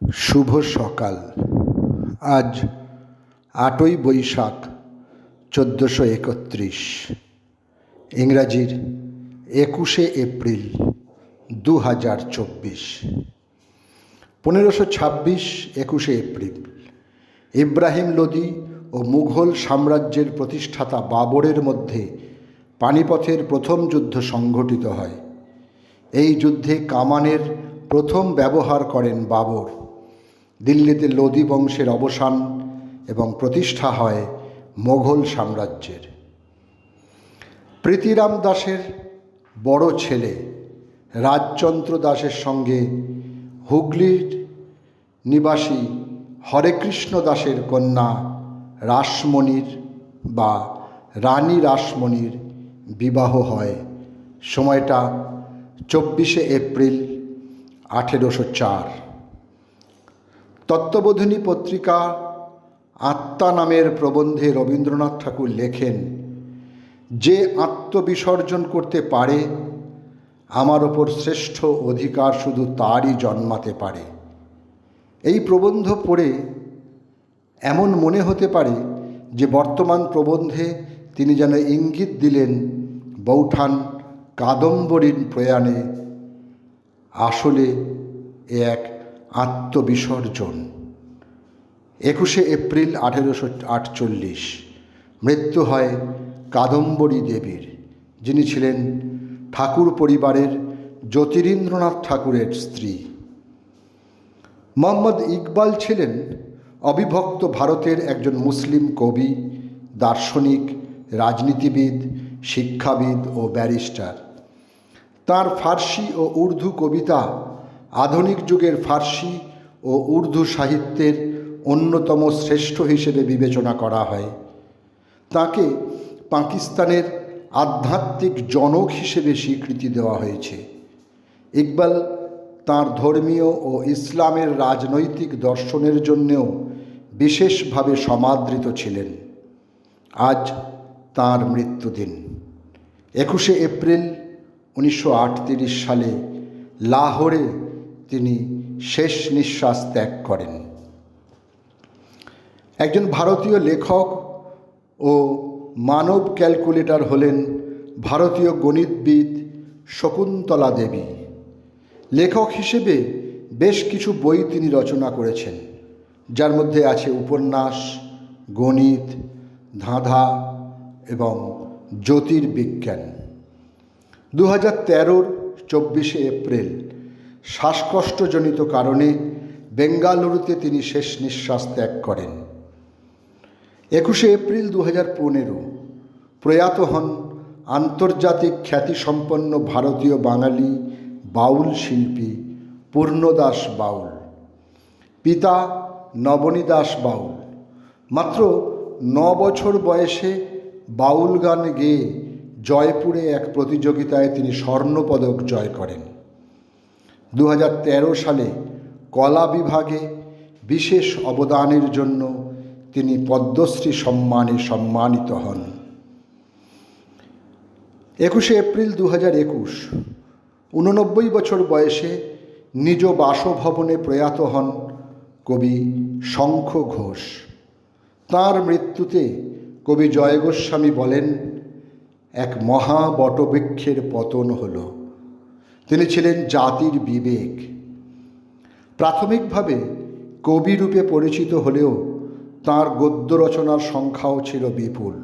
শুভ সকাল। আজ 8ই Boishakh 1431, ইংরাজির 21শে April 2024। 1526 21শে April Ibrahim Lodi ও মুঘল সাম্রাজ্যের প্রতিষ্ঠাতা বাবরের মধ্যে পানিপথের প্রথম যুদ্ধ সংঘটিত হয়। এই যুদ্ধে কামানের প্রথম ব্যবহার করেন বাবর। দিল্লিতে লোদি বংশের অবসান এবং প্রতিষ্ঠা হয় মোঘল সাম্রাজ্যের। প্রীতিরাম দাসের বড় ছেলে রাজচন্দ্র দাসের সঙ্গে হুগলির নিবাসী হরেকৃষ্ণ দাসের কন্যা রাসমণির বা রানী রাসমণির বিবাহ হয়। সময়টা 24শে এপ্রিল 1804। তত্ত্ববোধিনী পত্রিকা আত্মা নামের প্রবন্ধে রবীন্দ্রনাথ ঠাকুর লেখেন, যে আত্মবিসর্জন করতে পারে আমার ওপর শ্রেষ্ঠ অধিকার শুধু তারই জন্মাতে পারে। এই প্রবন্ধ পড়ে এমন মনে হতে পারে যে বর্তমান প্রবন্ধে তিনি যেন ইঙ্গিত দিলেন বৌঠান কাদম্বরীর প্রয়াণে। আসলে এ এক আত্মবিসর্জন। 21শে এপ্রিল 1848 মৃত্যু হয় কাদম্বরী দেবীর, যিনি ছিলেন ঠাকুর পরিবারের জ্যোতিরিন্দ্রনাথ ঠাকুরের স্ত্রী। মোহাম্মদ ইকবাল ছিলেন অবিভক্ত ভারতের একজন মুসলিম কবি, দার্শনিক, রাজনীতিবিদ, শিক্ষাবিদ ও ব্যারিস্টার। তাঁর ফার্সি ও উর্দু কবিতা আধুনিক যুগের ফার্সি ও উর্দু সাহিত্যের অন্যতম শ্রেষ্ঠ হিসেবে বিবেচনা করা হয়। তাঁকে পাকিস্তানের আধ্যাত্মিক জনক হিসেবে স্বীকৃতি দেওয়া হয়েছে। ইকবাল তাঁর ধর্মীয় ও ইসলামের রাজনৈতিক দর্শনের জন্যেও বিশেষভাবে সমাদৃত ছিলেন। আজ তাঁর মৃত্যুদিন। 21শে এপ্রিল 1938 সালে লাহোরে তিনি শেষ নিঃশ্বাস ত্যাগ করেন। একজন ভারতীয় লেখক ও মানব ক্যালকুলেটর হলেন ভারতীয় গণিতবিদ শকুন্তলা দেবী। লেখক হিসেবে বেশ কিছু বই তিনি রচনা করেছেন, যার মধ্যে আছে উপন্যাস, গণিত, ধাঁধা এবং জ্যোতির্বিজ্ঞান। 2013 24শে এপ্রিল শ্বাসকষ্টজনিত কারণে বেঙ্গালুরুতে তিনি শেষ নিঃশ্বাস ত্যাগ করেন। 21শে এপ্রিল 2015 প্রয়াত হন আন্তর্জাতিক খ্যাতিসম্পন্ন ভারতীয় বাঙালি বাউল শিল্পী পূর্ণদাস বাউল। পিতা নবনীদাস বাউল। মাত্র 9 বছর বয়সে বাউল গান গেয়ে জয়পুরে এক প্রতিযোগিতায় তিনি স্বর্ণপদক জয় করেন। 2013 সালে কলা বিভাগে বিশেষ অবদানের জন্য তিনি পদ্মশ্রী সম্মানে সম্মানিত হন। 21শে এপ্রিল 2021 89 বছর বয়সে নিজ বাসভবনে প্রয়াত হন কবি শঙ্খ ঘোষ। তাঁর মৃত্যুতে কবি জয় গোস্বামী বলেন, এক মহা বটবৃক্ষের পতন হল। তিনি ছিলেন জাতির বিবেক। প্রাথমিকভাবে কবি রূপে পরিচিত হলেও তাঁর গদ্য রচনার সংখ্যাও ছিল বিপুল।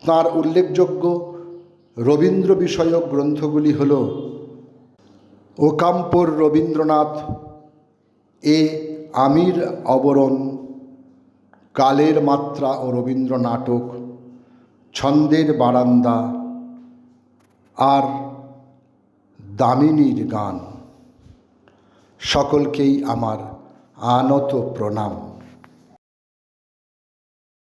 তাঁর উল্লেখযোগ্য রবীন্দ্র বিষয়ক গ্রন্থগুলি হল ওকাম্পোর রবীন্দ্রনাথ, এ আমির অবরণ, কালের মাত্রা ও রবীন্দ্র নাটক, ছন্দের বারান্দা আর দামিনীর গান। সকলকেই আমার আনত প্রণাম।